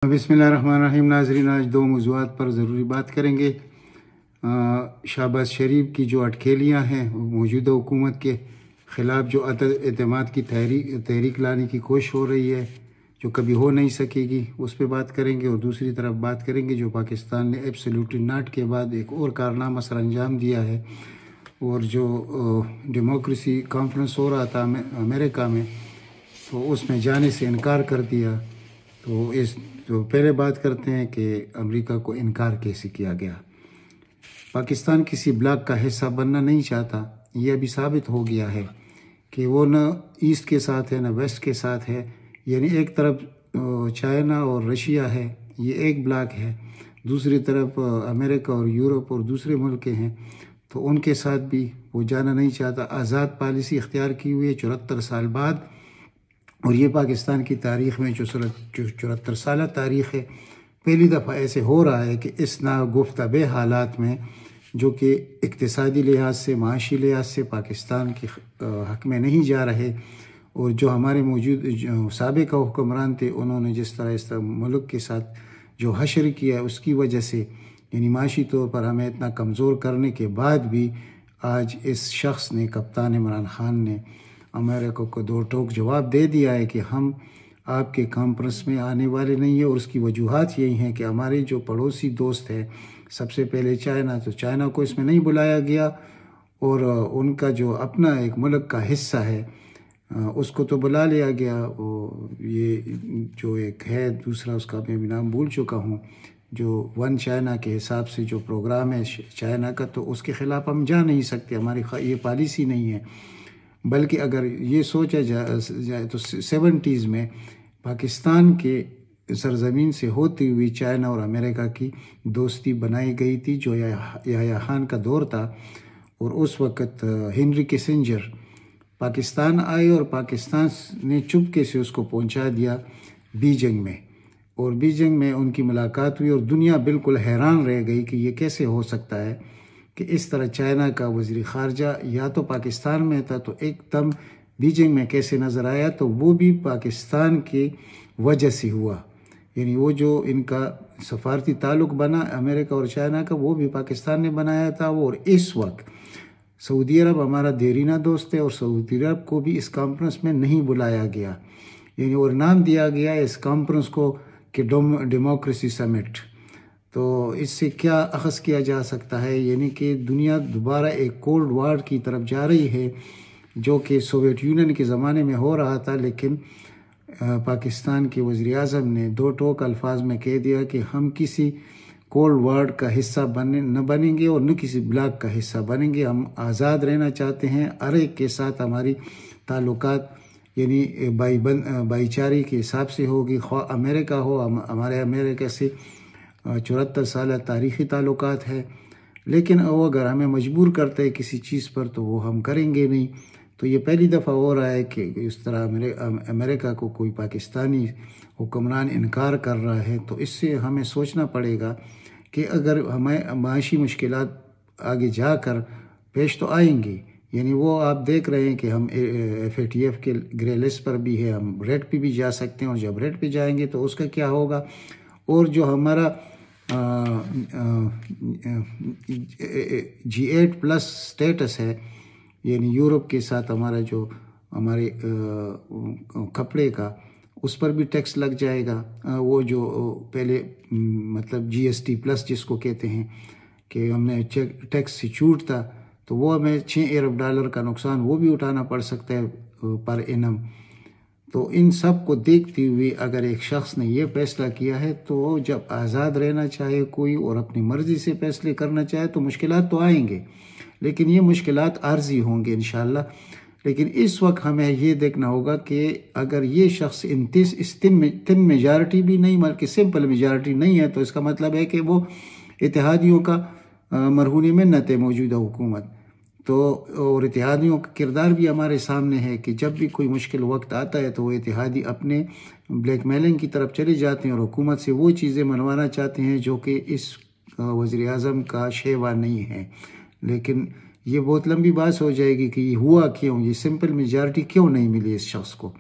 بسم اللہ الرحمن الرحیم۔ ناظرین، آج دو موضوعات پر ضروری بات کریں گے۔ شہباز شریف کی جو اٹکیلیاں ہیں موجودہ حکومت کے خلاف، جو اعتماد کی تحریک لانے کی کوشش ہو رہی ہے، جو کبھی ہو نہیں سکے گی، اس پہ بات کریں گے۔ اور دوسری طرف بات کریں گے جو پاکستان نے ایبسلیوٹلی ناٹ کے بعد ایک اور کارنامہ سر انجام دیا ہے، اور جو ڈیموکریسی کانفرنس ہو رہا تھا امریکہ میں، تو اس میں جانے سے انکار کر دیا۔ تو پہلے بات کرتے ہیں کہ امریکہ کو انکار کیسے کیا گیا۔ پاکستان کسی بلاک کا حصہ بننا نہیں چاہتا۔ یہ ابھی ثابت ہو گیا ہے کہ وہ نہ ایسٹ کے ساتھ ہے نہ ویسٹ کے ساتھ ہے۔ یعنی ایک طرف چائنا اور رشیا ہے، یہ ایک بلاک ہے، دوسری طرف امریکہ اور یورپ اور دوسرے ملک ہیں، تو ان کے ساتھ بھی وہ جانا نہیں چاہتا۔ آزاد پالیسی اختیار کی ہوئی ہے 74 سال بعد، اور یہ پاکستان کی تاریخ میں جو 74 سالہ تاریخ ہے، پہلی دفعہ ایسے ہو رہا ہے کہ اس ناگفتہ حالات میں، جو کہ اقتصادی لحاظ سے، معاشی لحاظ سے پاکستان کے حق میں نہیں جا رہے، اور جو ہمارے موجود سابق حکمران تھے، انہوں نے جس طرح اس ملک کے ساتھ جو حشر کیا ہے، اس کی وجہ سے، یعنی معاشی طور پر ہمیں اتنا کمزور کرنے کے بعد بھی آج اس شخص نے، کپتان عمران خان نے، امریکہ کو دو ٹوک جواب دے دیا ہے کہ ہم آپ کے کانفرنس میں آنے والے نہیں ہیں۔ اور اس کی وجوہات یہی ہیں کہ ہمارے جو پڑوسی دوست ہیں، سب سے پہلے چائنا، تو چائنا کو اس میں نہیں بلایا گیا، اور ان کا جو اپنا ایک ملک کا حصہ ہے اس کو تو بلا لیا گیا۔ یہ جو ایک ہے دوسرا، اس کا میں بھی نام بھول چکا ہوں، جو ون چائنا کے حساب سے جو پروگرام ہے چائنا کا، تو اس کے خلاف ہم جا نہیں سکتے، ہماری یہ پالیسی نہیں ہے۔ بلکہ اگر یہ سوچا جائے تو 70s میں پاکستان کے سرزمین سے ہوتی ہوئی چائنا اور امریکہ کی دوستی بنائی گئی تھی، جو یحییٰ خان کا دور تھا، اور اس وقت ہنری کسنجر پاکستان آئے، اور پاکستان نے چپکے سے اس کو پہنچا دیا بیجنگ میں، اور بیجنگ میں ان کی ملاقات ہوئی، اور دنیا بالکل حیران رہ گئی کہ یہ کیسے ہو سکتا ہے کہ اس طرح چائنا کا وزیر خارجہ یا تو پاکستان میں تھا، تو ایک دم بیجنگ میں کیسے نظر آیا۔ تو وہ بھی پاکستان کی وجہ سے ہوا، یعنی وہ جو ان کا سفارتی تعلق بنا امریکہ اور چائنا کا، وہ بھی پاکستان نے بنایا تھا۔ اور اس وقت سعودی عرب ہمارا دیرینہ دوست ہے، اور سعودی عرب کو بھی اس کانفرنس میں نہیں بلایا گیا، یعنی اور نام دیا گیا اس کانفرنس کو کہ ڈیموکریسی سمٹ۔ تو اس سے کیا اخذ کیا جا سکتا ہے؟ یعنی کہ دنیا دوبارہ ایک کولڈ وار کی طرف جا رہی ہے، جو کہ سوویت یونین کے زمانے میں ہو رہا تھا، لیکن پاکستان کے وزیر اعظم نے دو ٹوک الفاظ میں کہہ دیا کہ ہم کسی کولڈ وار کا حصہ نہ بنیں گے، اور نہ کسی بلاک کا حصہ بنیں گے۔ ہم آزاد رہنا چاہتے ہیں، ہر ایک کے ساتھ ہماری تعلقات یعنی بھائی چارے کے حساب سے ہوگی، خواہ امریکہ ہو، ہمارے امریکہ سے 74 سالہ تاریخی تعلقات ہے، لیکن وہ اگر ہمیں مجبور کرتا ہے کسی چیز پر تو وہ ہم کریں گے نہیں۔ تو یہ پہلی دفعہ ہو رہا ہے کہ اس طرح امریکہ کو کوئی پاکستانی حکمران انکار کر رہا ہے، تو اس سے ہمیں سوچنا پڑے گا کہ اگر ہمیں معاشی مشکلات آگے جا کر پیش تو آئیں گی، یعنی وہ آپ دیکھ رہے ہیں کہ ہم FATF کے گرے لسٹ پر بھی ہے، ہم ریڈ پہ بھی جا سکتے ہیں، اور جب ریڈ پہ جائیں گے تو اس کا کیا ہوگا؟ اور جو ہمارا G8+ سٹیٹس ہے، یعنی یورپ کے ساتھ ہمارا جو ہمارے کپڑے کا، اس پر بھی ٹیکس لگ جائے گا۔ وہ جو پہلے مطلب GST+ جس کو کہتے ہیں کہ ہم نے ٹیکس سے چھوٹ تھا، تو وہ ہمیں $6 ارب کا نقصان وہ بھی اٹھانا پڑ سکتا ہے پر اینم۔ تو ان سب کو دیکھتے ہوئے اگر ایک شخص نے یہ فیصلہ کیا ہے، تو جب آزاد رہنا چاہے کوئی اور اپنی مرضی سے فیصلے کرنا چاہے تو مشکلات تو آئیں گے، لیکن یہ مشکلات عارضی ہوں گے انشاءاللہ۔ لیکن اس وقت ہمیں یہ دیکھنا ہوگا کہ اگر یہ شخص تن میجارٹی بھی نہیں بلکہ سمپل میجارٹی نہیں ہے، تو اس کا مطلب ہے کہ وہ اتحادیوں کا مرہون منت ہے موجودہ حکومت۔ تو اور اتحادیوں کا کردار بھی ہمارے سامنے ہے کہ جب بھی کوئی مشکل وقت آتا ہے تو وہ اتحادی اپنے بلیک میلنگ کی طرف چلے جاتے ہیں، اور حکومت سے وہ چیزیں منوانا چاہتے ہیں جو کہ اس وزیر اعظم کا شیوا نہیں ہے۔ لیکن یہ بہت لمبی بات ہو جائے گی کہ یہ ہوا کیوں، یہ سمپل میجارٹی کیوں نہیں ملی اس شخص کو۔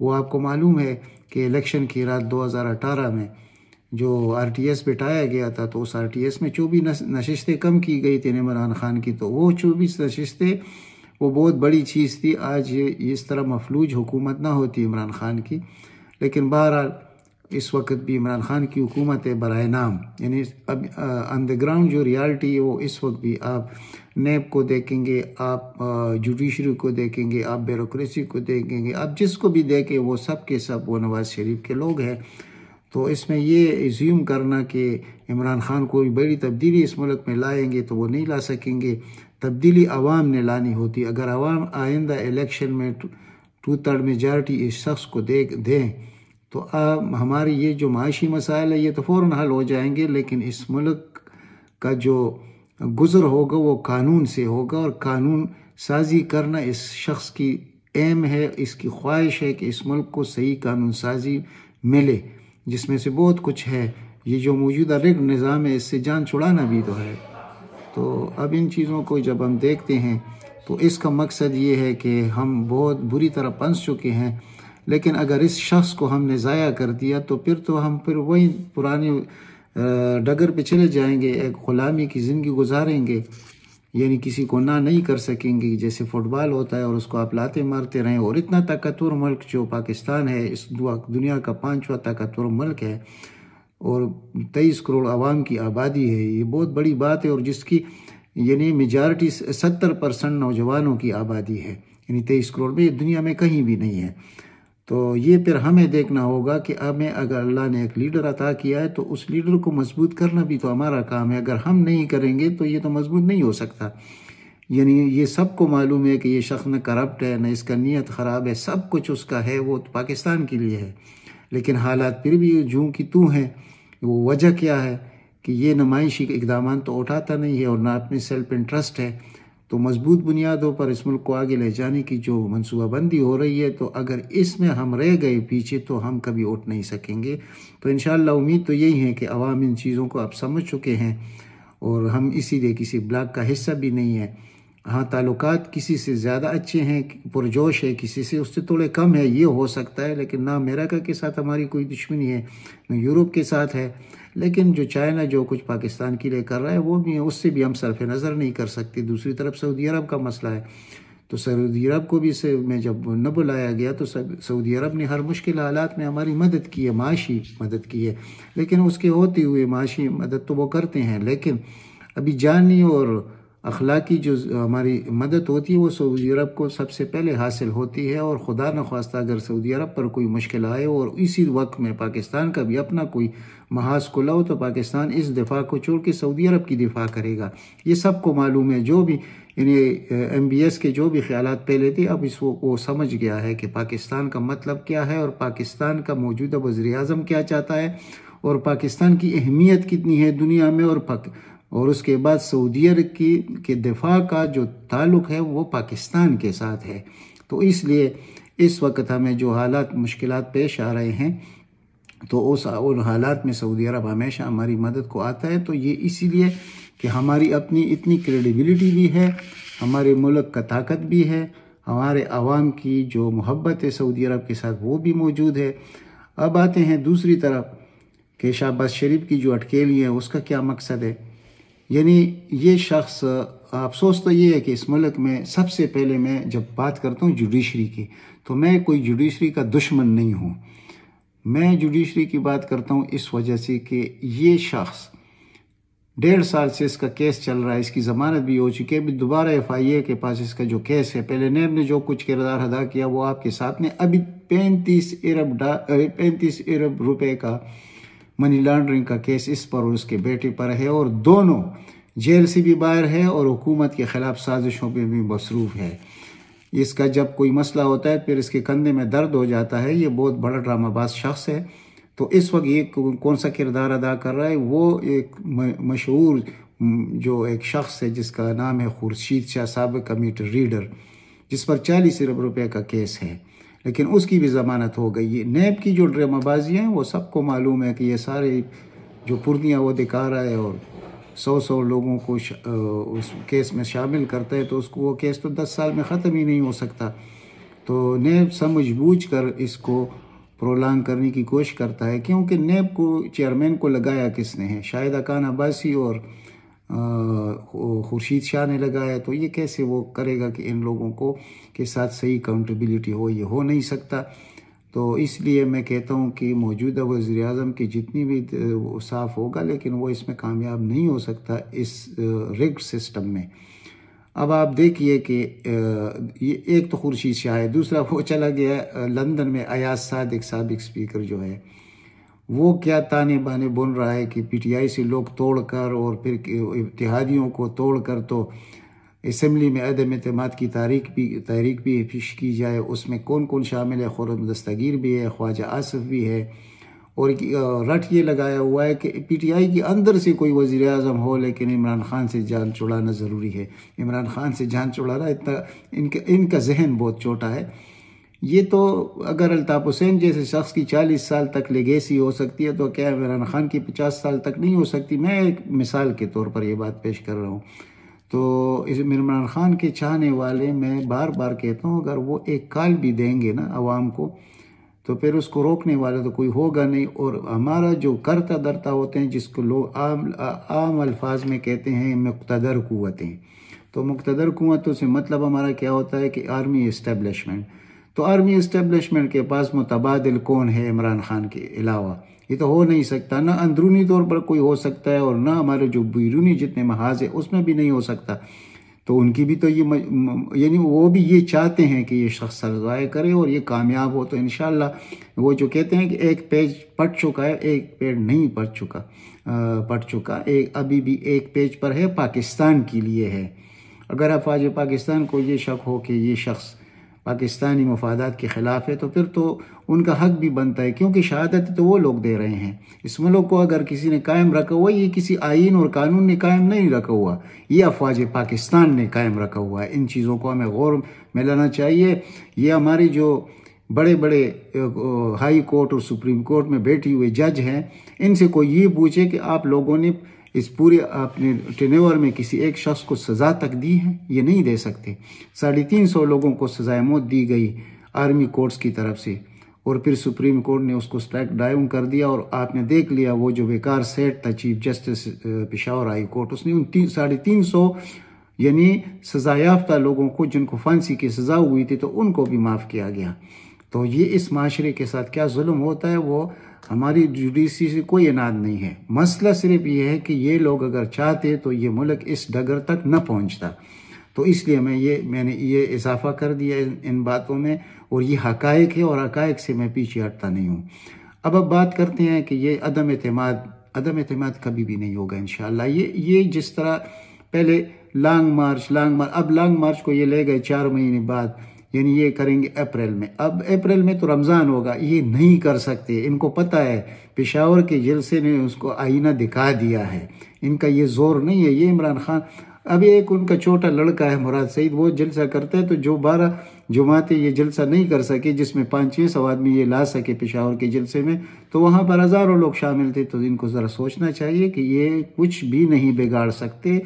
وہ آپ کو معلوم ہے کہ الیکشن کی رات 2018 میں جو RTS بٹھایا گیا تھا تو اس RTS میں 24 نشستیں کم کی گئی تھیں عمران خان کی، تو وہ 24 نشستیں وہ بہت بڑی چیز تھی۔ آج اس طرح مفلوج حکومت نہ ہوتی عمران خان کی، لیکن بہرحال اس وقت بھی عمران خان کی حکومت ہے برائے نام، یعنی اب آن دا گراؤنڈ جو ریالٹی ہے وہ اس وقت بھی آپ نیب کو دیکھیں گے، آپ جوڈیشری کو دیکھیں گے، آپ بیوروکریسی کو دیکھیں گے، آپ جس کو بھی دیکھیں وہ سب کے سب وہ نواز شریف کے لوگ ہیں۔ تو اس میں یہ ایزیوم کرنا کہ عمران خان کوئی بڑی تبدیلی اس ملک میں لائیں گے تو وہ نہیں لا سکیں گے۔ تبدیلی عوام نے لانی ہوتی، اگر عوام آئندہ الیکشن میں 2/3 میجارٹی اس شخص کو دیں تو ہماری یہ جو معاشی مسائل ہے یہ تو فوراً حل ہو جائیں گے، لیکن اس ملک کا جو گزر ہوگا وہ قانون سے ہوگا، اور قانون سازی کرنا اس شخص کی ایم ہے، اس کی خواہش ہے کہ اس ملک کو صحیح قانون سازی ملے، جس میں سے بہت کچھ ہے۔ یہ جو موجودہ رگ نظام ہے اس سے جان چھڑانا بھی تو ہے۔ تو اب ان چیزوں کو جب ہم دیکھتے ہیں تو اس کا مقصد یہ ہے کہ ہم بہت بری طرح پھنس چکے ہیں، لیکن اگر اس شخص کو ہم نے ضائع کر دیا تو پھر وہی پرانی ڈگر پہ چلے جائیں گے، ایک غلامی کی زندگی گزاریں گے، یعنی کسی کو نہیں کر سکیں گے، جیسے فٹ بال ہوتا ہے اور اس کو آپ لاتے مارتے رہیں۔ اور اتنا طاقتور ملک جو پاکستان ہے، اس دنیا کا 5واں طاقتور ملک ہے اور 23 کروڑ عوام کی آبادی ہے، یہ بہت بڑی بات ہے، اور جس کی یعنی میجارٹی 70% نوجوانوں کی آبادی ہے، یعنی 23 کروڑ میں، یہ دنیا میں کہیں بھی نہیں ہے۔ تو یہ پھر ہمیں دیکھنا ہوگا کہ ہمیں اگر اللہ نے ایک لیڈر عطا کیا ہے تو اس لیڈر کو مضبوط کرنا بھی تو ہمارا کام ہے۔ اگر ہم نہیں کریں گے تو یہ تو مضبوط نہیں ہو سکتا۔ یعنی یہ سب کو معلوم ہے کہ یہ شخص نہ کرپٹ ہے، نہ اس کا نیت خراب ہے، سب کچھ اس کا ہے، وہ پاکستان کے لیے ہے، لیکن حالات پھر بھی جوں کی توں ہیں۔ وہ وجہ کیا ہے کہ یہ نمائشی اقدامات تو اٹھاتا نہیں ہے اور نہ اپنے سیلف انٹرسٹ ہے۔ تو مضبوط بنیادوں پر اس ملک کو آگے لے جانے کی جو منصوبہ بندی ہو رہی ہے، تو اگر اس میں ہم رہ گئے پیچھے تو ہم کبھی اٹھ نہیں سکیں گے۔ تو انشاءاللہ امید تو یہی ہے کہ عوام ان چیزوں کو اب سمجھ چکے ہیں، اور ہم اسی لیے کسی بلاک کا حصہ بھی نہیں ہے۔ ہاں تعلقات کسی سے زیادہ اچھے ہیں، پرجوش ہے، کسی سے اس سے تھوڑے کم ہے، یہ ہو سکتا ہے، لیکن نہ امریکہ کے ساتھ ہماری کوئی دشمنی ہے، نہ یورپ کے ساتھ ہے، لیکن جو چائنا جو کچھ پاکستان کے لیے کر رہا ہے وہ بھی اس سے بھی ہم صرف نظر نہیں کر سکتے۔ دوسری طرف سعودی عرب کا مسئلہ ہے، تو سعودی عرب کو بھی میں جب نہ بلایا گیا تو سعودی عرب نے ہر مشکل حالات میں ہماری مدد کی ہے، معاشی مدد کی ہے، لیکن اس کے ہوتے ہوئے معاشی مدد تو وہ کرتے ہیں، لیکن ابھی جانی اور اخلاقی جو ہماری مدد ہوتی ہے وہ سعودی عرب کو سب سے پہلے حاصل ہوتی ہے۔ اور خدا نخواستہ اگر سعودی عرب پر کوئی مشکل آئے اور اسی وقت میں پاکستان کا بھی اپنا کوئی محاذ کھلا ہو تو پاکستان اس دفاع کو چھوڑ کے سعودی عرب کی دفاع کرے گا۔ یہ سب کو معلوم ہے، جو بھی یعنی MBS کے جو بھی خیالات پہلے تھے اب اس وہ سمجھ گیا ہے کہ پاکستان کا مطلب کیا ہے، اور پاکستان کا موجودہ وزیر اعظم کیا چاہتا ہے، اور پاکستان کی اہمیت کتنی ہے دنیا میں، اور اس کے بعد سعودی عرب کے دفاع کا جو تعلق ہے وہ پاکستان کے ساتھ ہے۔ تو اس لیے اس وقت ہمیں جو حالات مشکلات پیش آ رہے ہیں تو ان حالات میں سعودی عرب ہمیشہ ہماری مدد کو آتا ہے۔ تو یہ اسی لیے کہ ہماری اپنی اتنی کریڈیبلٹی بھی ہے، ہمارے ملک کا طاقت بھی ہے، ہمارے عوام کی جو محبت ہے سعودی عرب کے ساتھ وہ بھی موجود ہے۔ اب آتے ہیں دوسری طرف کہ شہباز شریف کی جو اٹکیلی ہے اس کا کیا مقصد ہے۔ یعنی یہ شخص، افسوس تو یہ ہے کہ اس ملک میں سب سے پہلے میں جب بات کرتا ہوں جوڈیشری کی تو میں کوئی جوڈیشری کا دشمن نہیں ہوں، میں جوڈیشری کی بات کرتا ہوں اس وجہ سے کہ یہ شخص 1.5 سال سے اس کا کیس چل رہا ہے، اس کی ضمانت بھی ہو چکی ہے، ابھی دوبارہ FIA کے پاس اس کا جو کیس ہے، پہلے نیب نے جو کچھ کردار ادا کیا وہ آپ کے ساتھ میں، ابھی 35 ارب روپے کا منی لانڈرنگ کا کیس اس پر اور اس کے بیٹے پر ہے، اور دونوں جیل سے بھی باہر ہے اور حکومت کے خلاف سازشوں پہ بھی مصروف ہے۔ اس کا جب کوئی مسئلہ ہوتا ہے پھر اس کے کندھے میں درد ہو جاتا ہے، یہ بہت بڑا ڈرامہ باز شخص ہے۔ تو اس وقت یہ کون سا کردار ادا کر رہا ہے؟ وہ ایک مشہور جو ایک شخص ہے جس کا نام ہے خورشید شاہ، سابق کمیٹر ریڈر، جس پر 40 ارب روپے کا کیس ہے، لیکن اس کی بھی ضمانت ہو گئی۔ یہ نیب کی جو ڈرامہ بازی ہیں وہ سب کو معلوم ہے کہ یہ سارے جو پردیاں وہ دکھا رہا ہے اور 100 لوگوں کو اس کیس میں شامل کرتا ہے، تو اس کو وہ کیس تو 10 سال میں ختم ہی نہیں ہو سکتا۔ تو نیب سمجھ بوجھ کر اس کو پرولانگ کرنے کی کوشش کرتا ہے، کیونکہ نیب کو چیئرمین کو لگایا کس نے ہے؟ شاہد خان عباسی اور خورشید شاہ نے لگایا، تو یہ کیسے وہ کرے گا کہ ان لوگوں کو کے ساتھ صحیح اکاؤنٹیبلٹی ہو؟ یہ ہو نہیں سکتا۔ تو اس لیے میں کہتا ہوں کہ موجودہ وزیر اعظم کی جتنی بھی صاف ہوگا، لیکن وہ اس میں کامیاب نہیں ہو سکتا اس ریگڈ سسٹم میں۔ اب آپ دیکھیے کہ یہ ایک تو خورشید شاہ ہے، دوسرا وہ چلا گیا لندن میں ایاز صادق سابق اسپیکر جو ہے، وہ کیا تانے بانے بن رہا ہے کہ پی ٹی آئی سے لوگ توڑ کر اور پھر اتحادیوں کو توڑ کر تو اسمبلی میں عدم اعتماد کی تحریک بھی پیش کی جائے۔ اس میں کون کون شامل ہے؟ خورم دستگیر بھی ہے، خواجہ آصف بھی ہے، اور رٹ یہ لگایا ہوا ہے کہ پی ٹی آئی کے اندر سے کوئی وزیر اعظم ہو لیکن عمران خان سے جان چھڑانا ضروری ہے۔ عمران خان سے جان چھڑانا اتنا ان کا ذہن بہت چھوٹا ہے۔ یہ تو اگر الطاف حسین جیسے شخص کی 40 سال تک لیگیسی ہو سکتی ہے تو کیا عمران خان کی 50 سال تک نہیں ہو سکتی؟ میں ایک مثال کے طور پر یہ بات پیش کر رہا ہوں۔ تو اس عمران خان کے چاہنے والے، میں بار بار کہتا ہوں، اگر وہ ایک کال بھی دیں گے نا عوام کو تو پھر اس کو روکنے والا تو کوئی ہوگا نہیں۔ اور ہمارا جو کرتا درتا ہوتے ہیں، جس کو لوگ عام الفاظ میں کہتے ہیں مقتدر قوتیں، تو مقتدر قوتوں سے مطلب ہمارا کیا ہوتا ہے کہ آرمی اسٹیبلشمنٹ۔ تو آرمی اسٹیبلشمنٹ کے پاس متبادل کون ہے عمران خان کے علاوہ؟ یہ تو ہو نہیں سکتا، نہ اندرونی طور پر کوئی ہو سکتا ہے اور نہ ہمارے جو بیرونی جتنے محاذ ہیں اس میں بھی نہیں ہو سکتا۔ تو ان کی بھی تو یہ یعنی وہ بھی یہ چاہتے ہیں کہ یہ شخص سرزائے کرے اور یہ کامیاب ہو۔ تو انشاءاللہ وہ جو کہتے ہیں کہ ایک پیج پڑھ چکا ہے، ایک پیج نہیں پڑھ چکا، ابھی بھی ایک پیج پر ہے، پاکستان کے لیے ہے۔ اگر افواج پاکستان کو یہ شک ہو کہ یہ شخص پاکستانی مفادات کے خلاف ہے تو پھر تو ان کا حق بھی بنتا ہے، کیونکہ شہادت تو وہ لوگ دے رہے ہیں۔ اس ملک کو اگر کسی نے قائم رکھا ہوا، یہ کسی آئین اور قانون نے قائم نہیں رکھا ہوا، یہ افواج پاکستان نے قائم رکھا ہوا ہے۔ ان چیزوں کو ہمیں غور میں لانا چاہیے۔ یہ ہماری جو بڑے بڑے ہائی کورٹ اور سپریم کورٹ میں بیٹھی ہوئے جج ہیں، ان سے کوئی یہ پوچھے کہ آپ لوگوں نے اس پورے اپنے ٹینیور میں کسی ایک شخص کو سزا تک دی ہے؟ یہ نہیں دے سکتے۔ 350 لوگوں کو سزائے موت دی گئی آرمی کورٹس کی طرف سے، اور پھر سپریم کورٹ نے اس کو اسٹرائک ڈاؤن کر دیا۔ اور آپ نے دیکھ لیا وہ جو وقار سیٹھ تھا chief justice Peshawar high court, اس نے ان 350 یعنی سزا یافتہ لوگوں کو جن کو پھانسی کی سزا ہوئی تھی تو ان کو بھی معاف کیا گیا۔ تو یہ اس معاشرے کے ساتھ کیا ظلم ہوتا ہے، وہ ہماری جوڈیشری سے کوئی اناد نہیں ہے۔ مسئلہ صرف یہ ہے کہ یہ لوگ اگر چاہتے تو یہ ملک اس ڈگر تک نہ پہنچتا۔ تو اس لیے میں نے یہ اضافہ کر دیا ان باتوں میں، اور یہ حقائق ہے اور حقائق سے میں پیچھے ہٹتا نہیں ہوں۔ اب بات کرتے ہیں کہ یہ عدم اعتماد کبھی بھی نہیں ہوگا انشاءاللہ۔ یہ جس طرح پہلے لانگ مارچ اب لانگ مارچ کو یہ لے گئے 4 مہینے بعد، یعنی یہ کریں گے اپریل میں۔ اب اپریل میں تو رمضان ہوگا، یہ نہیں کر سکتے۔ ان کو پتہ ہے پشاور کے جلسے نے اس کو آئینہ دکھا دیا ہے، ان کا یہ زور نہیں ہے۔ یہ عمران خان، اب ایک ان کا چھوٹا لڑکا ہے مراد سعید، وہ جلسہ کرتا ہے، تو جو 12 جماعتیں یہ جلسہ نہیں کر سکے، جس میں 500-600 آدمی یہ لا سکے پشاور کے جلسے میں، تو وہاں پر ہزاروں لوگ شامل تھے۔ تو ان کو ذرا سوچنا چاہیے کہ یہ کچھ بھی نہیں بگاڑ سکتے۔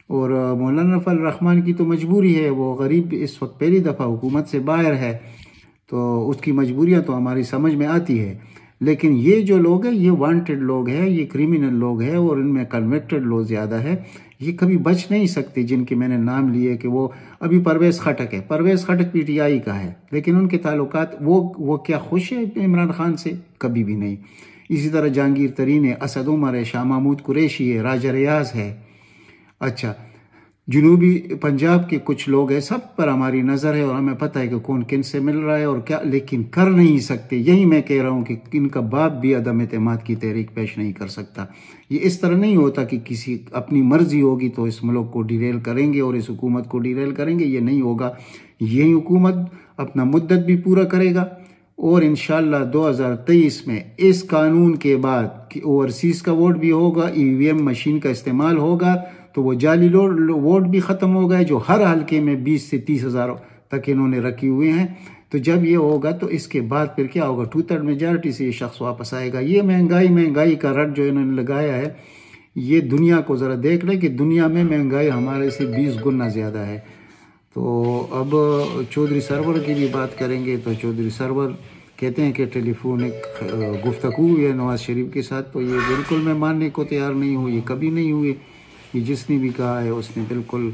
اور مولانا فضل الرحمان کی تو مجبوری ہے، وہ غریب اس وقت پہلی دفعہ حکومت سے باہر ہے، تو اس کی مجبوریاں تو ہماری سمجھ میں آتی ہے۔ لیکن یہ جو لوگ ہیں یہ وانٹڈ لوگ ہیں، یہ کریمنل لوگ ہیں، اور ان میں کنوکٹڈ لوگ زیادہ ہیں، یہ کبھی بچ نہیں سکتے۔ جن کے میں نے نام لیے کہ وہ ابھی پرویز خٹک ہے، Pervez Khattak P T I کا ہے، لیکن ان کے تعلقات وہ کیا خوش ہے عمران خان سے؟ کبھی بھی نہیں۔ اسی طرح جہانگیر ترین ہے، اسد عمر ہے، شاہ محمود قریشی ہے، راجہ ریاض ہے۔ اچھا، جنوبی پنجاب کے کچھ لوگ ہیں، سب پر ہماری نظر ہے اور ہمیں پتہ ہے کہ کون کن سے مل رہا ہے اور کیا، لیکن کر نہیں سکتے۔ یہی میں کہہ رہا ہوں کہ ان کا باپ بھی عدم اعتماد کی تحریک پیش نہیں کر سکتا۔ یہ اس طرح نہیں ہوتا کہ کسی اپنی مرضی ہوگی تو اس ملک کو ڈیریل کریں گے اور اس حکومت کو ڈیریل کریں گے، یہ نہیں ہوگا۔ یہی حکومت اپنا مدت بھی پورا کرے گا، اور انشاءاللہ 2023 میں اس قانون کے بعد کہ اوورسیز کا ووٹ بھی ہوگا، EVM مشین کا استعمال ہوگا، تو وہ جعلی ووٹ بھی ختم ہو گئے جو ہر حلقے میں 20 سے 30 ہزار تک انہوں نے رکھی ہوئے ہیں۔ تو جب یہ ہوگا تو اس کے بعد پھر کیا ہوگا؟ 2/3 میجارٹی سے یہ شخص واپس آئے گا۔ یہ مہنگائی کا رٹ جو انہوں نے لگایا ہے، یہ دنیا کو ذرا دیکھ لیں کہ دنیا میں مہنگائی ہمارے سے 20 گنا زیادہ ہے۔ تو اب چودھری سرور کی بھی بات کریں گے۔ تو چودھری سرور کہتے ہیں کہ ٹیلی فونک گفتگو ہوئی ہے نواز شریف کے ساتھ، تو یہ بالکل میں ماننے کو تیار نہیں ہوں، یہ کبھی نہیں ہوئی. یہ جس نے بھی کہا ہے اس نے بالکل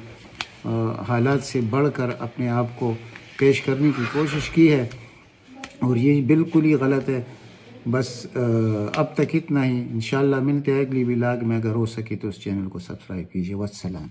حالات سے بڑھ کر اپنے آپ کو پیش کرنے کی کوشش کی ہے، اور یہ بالکل ہی غلط ہے. بس اب تک اتنا ہی. انشاءاللہ ملتے ہیں اگلی ولاگ میں. اگر ہو سکے تو اس چینل کو سبسکرائب کیجیے. والسلام.